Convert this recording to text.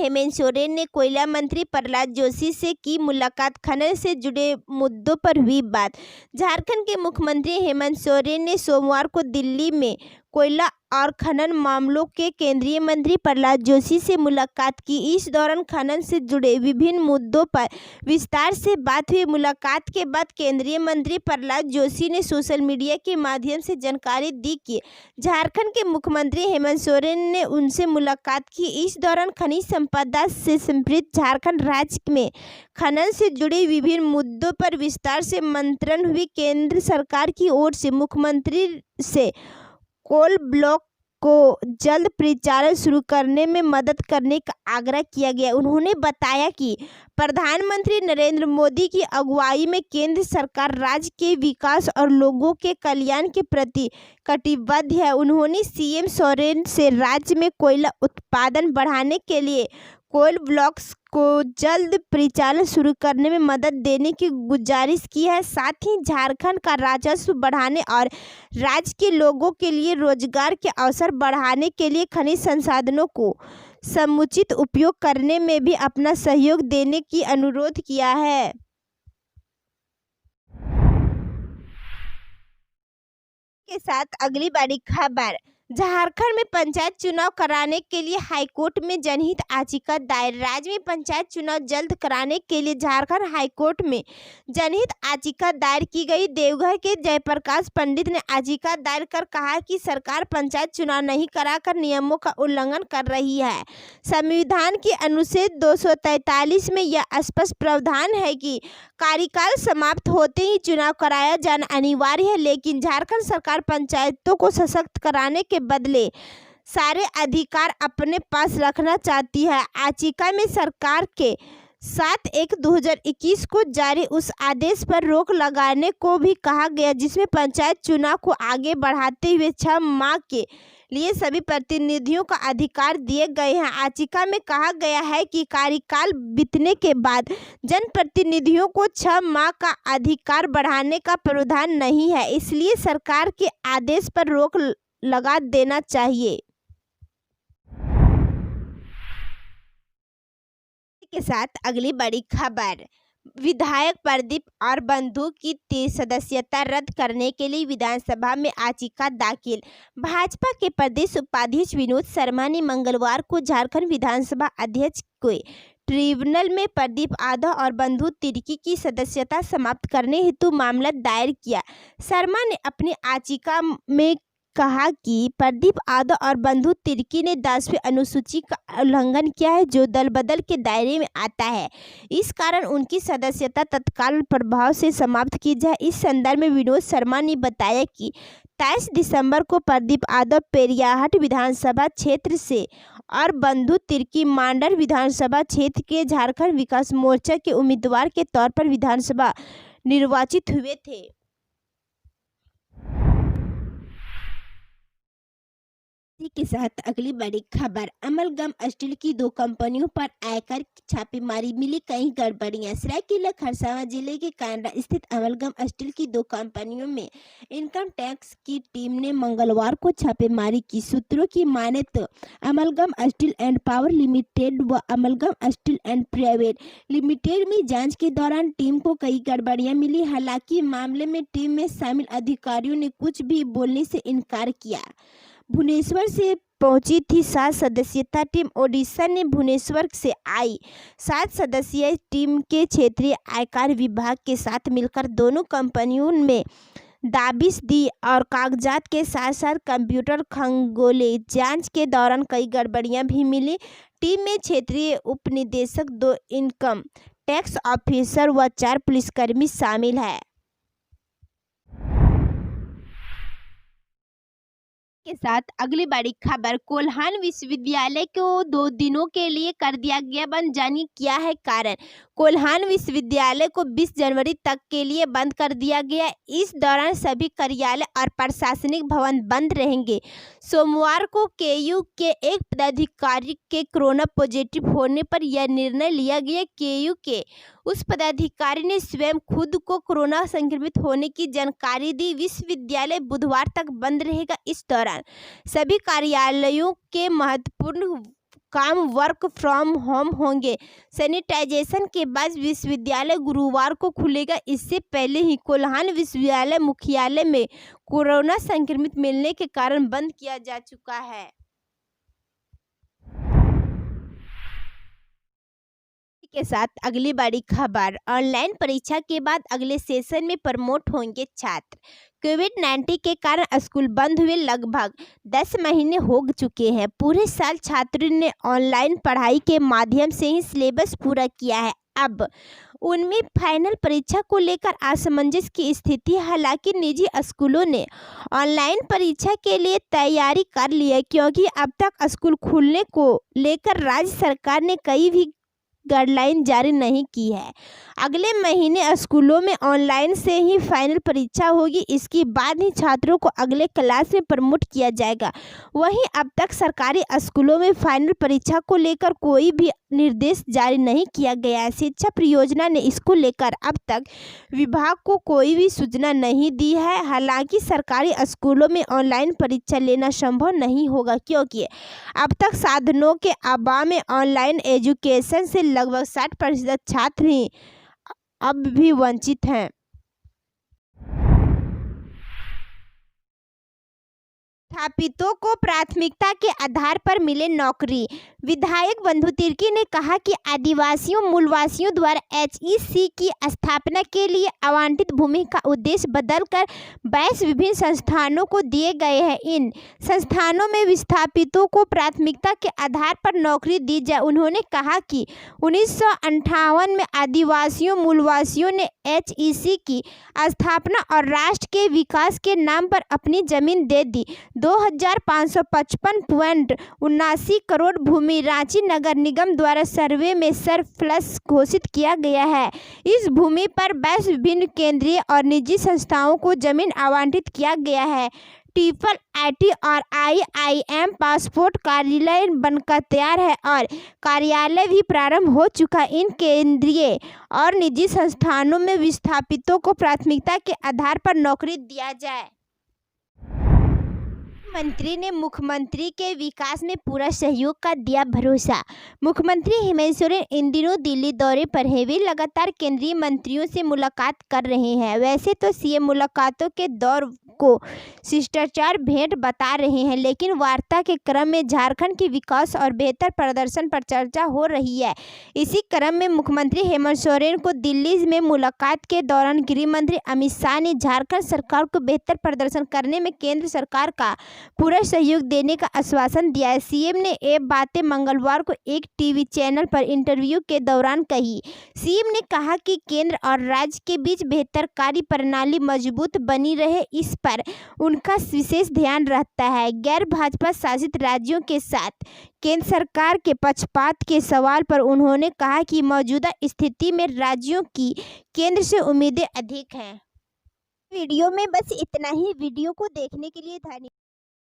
हेमंत सोरेन ने कोयला मंत्री प्रहलाद जोशी से की मुलाकात, खनन से जुड़े मुद्दों पर हुई बात। झारखंड के मुख्यमंत्री हेमंत सोरेन ने सोमवार को दिल्ली में कोयला और खनन मामलों के केंद्रीय मंत्री प्रहलाद जोशी से मुलाकात की। इस दौरान खनन से जुड़े विभिन्न मुद्दों पर विस्तार से बात हुई। मुलाकात के बाद केंद्रीय मंत्री प्रहलाद जोशी ने सोशल मीडिया के माध्यम से जानकारी दी कि झारखंड के मुख्यमंत्री हेमंत सोरेन ने उनसे मुलाकात की। इस दौरान खनिज संपदा से समृद्ध झारखंड राज्य में खनन से जुड़े विभिन्न मुद्दों पर विस्तार से मंत्रण हुई। केंद्र सरकार की ओर से मुख्यमंत्री से कोल ब्लॉक को जल्द परिचालन शुरू करने में मदद करने का आग्रह किया गया। उन्होंने बताया कि प्रधानमंत्री नरेंद्र मोदी की अगुवाई में केंद्र सरकार राज्य के विकास और लोगों के कल्याण के प्रति कटिबद्ध है। उन्होंने सीएम सोरेन से राज्य में कोयला उत्पादन बढ़ाने के लिए कोल ब्लॉक्स को जल्द परिचालन शुरू करने में मदद देने की गुजारिश की है। साथ ही झारखंड का राजस्व बढ़ाने और राज्य के लोगों के लिए रोजगार के अवसर बढ़ाने के लिए खनिज संसाधनों को समुचित उपयोग करने में भी अपना सहयोग देने की अनुरोध किया है। के साथ अगली बड़ी खबर, झारखंड में पंचायत चुनाव कराने के लिए हाईकोर्ट में जनहित याचिका दायर। राज्य में पंचायत चुनाव जल्द कराने के लिए झारखंड हाईकोर्ट में जनहित याचिका दायर की गई। देवघर के जयप्रकाश पंडित ने याचिका दायर कर कहा कि सरकार पंचायत चुनाव नहीं कराकर नियमों का उल्लंघन कर रही है। संविधान के अनुच्छेद 243 में यह स्पष्ट प्रावधान है कि कार्यकाल समाप्त होते ही चुनाव कराया जाना अनिवार्य है, लेकिन झारखंड सरकार पंचायतों को सशक्त कराने के बदले सारे अधिकार अपने पास रखना चाहती है। याचिका में सरकार के 7/1/2021 को जारी उस आदेश पर रोक लगाने को भी कहा गया जिसमें पंचायत चुनाव को आगे बढ़ाते हुए 6 माह के लिए सभी प्रतिनिधियों का अधिकार दिए गए हैं। याचिका में कहा गया है कि कार्यकाल बीतने के बाद जनप्रतिनिधियों को 6 माह का अधिकार बढ़ाने का प्रावधान नहीं है, इसलिए सरकार के आदेश पर रोक लगा देना चाहिए। के साथ अगली बड़ी खबर, विधायक प्रदीप और बंधु की 30 सदस्यता रद्द करने के लिए विधानसभा में याचिका दाखिल। भाजपा के प्रदेश उपाध्यक्ष विनोद शर्मा ने मंगलवार को झारखंड विधानसभा अध्यक्ष के ट्रिब्यूनल में प्रदीप यादव और बंधु तिर्की की सदस्यता समाप्त करने हेतु मामला दायर किया। शर्मा ने अपनी याचिका में कहा कि प्रदीप यादव और बंधु तिर्की ने 10वीं अनुसूची का उल्लंघन किया है, जो दल बदल के दायरे में आता है। इस कारण उनकी सदस्यता तत्काल प्रभाव से समाप्त की जाए। इस संदर्भ में विनोद शर्मा ने बताया कि 23 दिसंबर को प्रदीप यादव पेरियाहाट विधानसभा क्षेत्र से और बंधु तिर्की मांडर विधानसभा क्षेत्र के झारखंड विकास मोर्चा के उम्मीदवार के तौर पर विधानसभा निर्वाचित हुए थे। के साथ अगली बड़ी खबर, अमलगम स्टील की 2 कंपनियों पर आयकर छापेमारी, मिली कई गड़बड़ियां। सरायकेला खरसावां जिले के कांडा स्थित अमलगम स्टील की 2 कंपनियों में इनकम टैक्स की टीम ने मंगलवार को छापेमारी की। सूत्रों की माने तो Amalgam Steel and Power Limited व Amalgam Steel and Private Limited में जांच के दौरान टीम को कई गड़बड़ियां मिली। हालांकि मामले में टीम में शामिल अधिकारियों ने कुछ भी बोलने से इनकार किया। भुवनेश्वर से पहुंची थी 7 सदस्यता टीम। ओडिशा ने भुवनेश्वर से आई 7 सदस्यीय टीम के क्षेत्रीय आयकर विभाग के साथ मिलकर दोनों कंपनियों में दाबिश दी और कागजात के साथ साथ कंप्यूटर खंगोले। जांच के दौरान कई गड़बड़ियां भी मिली। टीम में क्षेत्रीय उपनिदेशक, 2 इनकम टैक्स ऑफिसर व 4 पुलिसकर्मी शामिल है। के साथ अगली बड़ी खबर, कोल्हान विश्वविद्यालय को 2 दिनों के लिए कर दिया गया बंद। जानिए क्या है कारण। कोल्हान विश्वविद्यालय को 20 जनवरी तक के लिए बंद कर दिया गया। इस दौरान सभी कार्यालय और प्रशासनिक भवन बंद रहेंगे। सोमवार को केयू के एक पदाधिकारी के कोरोना पॉजिटिव होने पर यह निर्णय लिया गया। केयू के उस पदाधिकारी ने स्वयं खुद को कोरोना संक्रमित होने की जानकारी दी। विश्वविद्यालय बुधवार तक बंद रहेगा। इस दौरान सभी कार्यालयों के महत्वपूर्ण काम वर्क फ्रॉम होम होंगे। सैनिटाइजेशन के बाद विश्वविद्यालय गुरुवार को खुलेगा। इससे पहले ही कोल्हान विश्वविद्यालय मुख्यालय में कोरोना संक्रमित मिलने के कारण बंद किया जा चुका है। के साथ अगली बड़ी खबर, ऑनलाइन परीक्षा के बाद अगले सेशन में प्रमोट होंगे छात्र। कोविड-19 के कारण स्कूल बंद हुए लगभग 10 महीने हो चुके हैं। पूरे साल छात्रों ने ऑनलाइन पढ़ाई के माध्यम से ही सिलेबस पूरा किया है। अब उनमें फाइनल परीक्षा को लेकर असमंजस की स्थिति। हालांकि निजी स्कूलों ने ऑनलाइन परीक्षा के लिए तैयारी कर ली है, क्योंकि अब तक स्कूल खुलने को लेकर राज्य सरकार ने कई भी गाइडलाइन जारी नहीं की है। अगले महीने स्कूलों में ऑनलाइन से ही फाइनल परीक्षा होगी। इसके बाद ही छात्रों को अगले क्लास में प्रमोट किया जाएगा। वहीं अब तक सरकारी स्कूलों में फाइनल परीक्षा को लेकर कोई भी निर्देश जारी नहीं किया गया है। शिक्षा परियोजना ने इसको लेकर अब तक विभाग को कोई भी सूचना नहीं दी है। हालांकि सरकारी स्कूलों में ऑनलाइन परीक्षा लेना संभव नहीं होगा, क्योंकि अब तक साधनों के अभाव में ऑनलाइन एजुकेशन से लगभग 60% छात्र ही अब भी वंचित हैं। विस्थापितों को प्राथमिकता के आधार पर मिले नौकरी। विधायक बंधु तिर्की ने कहा कि आदिवासियों मूलवासियों द्वारा HEC की स्थापना के लिए आवंटित भूमि का उद्देश्य बदलकर 22 विभिन्न संस्थानों को दिए गए हैं। इन संस्थानों में विस्थापितों को प्राथमिकता के आधार पर नौकरी दी जाए। उन्होंने कहा कि 1958 में आदिवासियों मूलवासियों ने HEC की स्थापना और राष्ट्र के विकास के नाम पर अपनी जमीन दे दी। 2555.79 करोड़ भूमि रांची नगर निगम द्वारा सर्वे में सरप्लस घोषित किया गया है। इस भूमि पर 22 विभिन्न केंद्रीय और निजी संस्थाओं को जमीन आवंटित किया गया है। IIIT और IIM पासपोर्ट कार्यालय बनकर तैयार है और कार्यालय भी प्रारंभ हो चुका है। इन केंद्रीय और निजी संस्थानों में विस्थापितों को प्राथमिकता के आधार पर नौकरी दिया जाए। मंत्री ने मुख्यमंत्री के विकास में पूरा सहयोग का दिया भरोसा। मुख्यमंत्री हेमंत सोरेन इन दिनों दिल्ली दौरे पर हैं। वे लगातार केंद्रीय मंत्रियों से मुलाकात कर रहे हैं। वैसे तो सीएम मुलाकातों के दौर को शिष्टाचार भेंट बता रहे हैं, लेकिन वार्ता के क्रम में झारखंड के विकास और बेहतर प्रदर्शन पर चर्चा हो रही है। इसी क्रम में मुख्यमंत्री हेमंत सोरेन को दिल्ली में मुलाकात के दौरान गृह मंत्री अमित शाह ने झारखंड सरकार को बेहतर प्रदर्शन करने में केंद्र सरकार का पूरा सहयोग देने का आश्वासन दिया है। सीएम ने ये बातें मंगलवार को एक टीवी चैनल पर इंटरव्यू के दौरान कही। सीएम ने कहा कि केंद्र और राज्य के बीच बेहतर कार्य प्रणाली मजबूत बनी रहे, इस पर उनका विशेष ध्यान रहता है। गैर भाजपा शासित राज्यों के साथ केंद्र सरकार के पक्षपात के सवाल पर उन्होंने कहा कि मौजूदा स्थिति में राज्यों की केंद्र से उम्मीदें अधिक हैं। वीडियो में बस इतना ही। वीडियो को देखने के लिए धन्यवाद।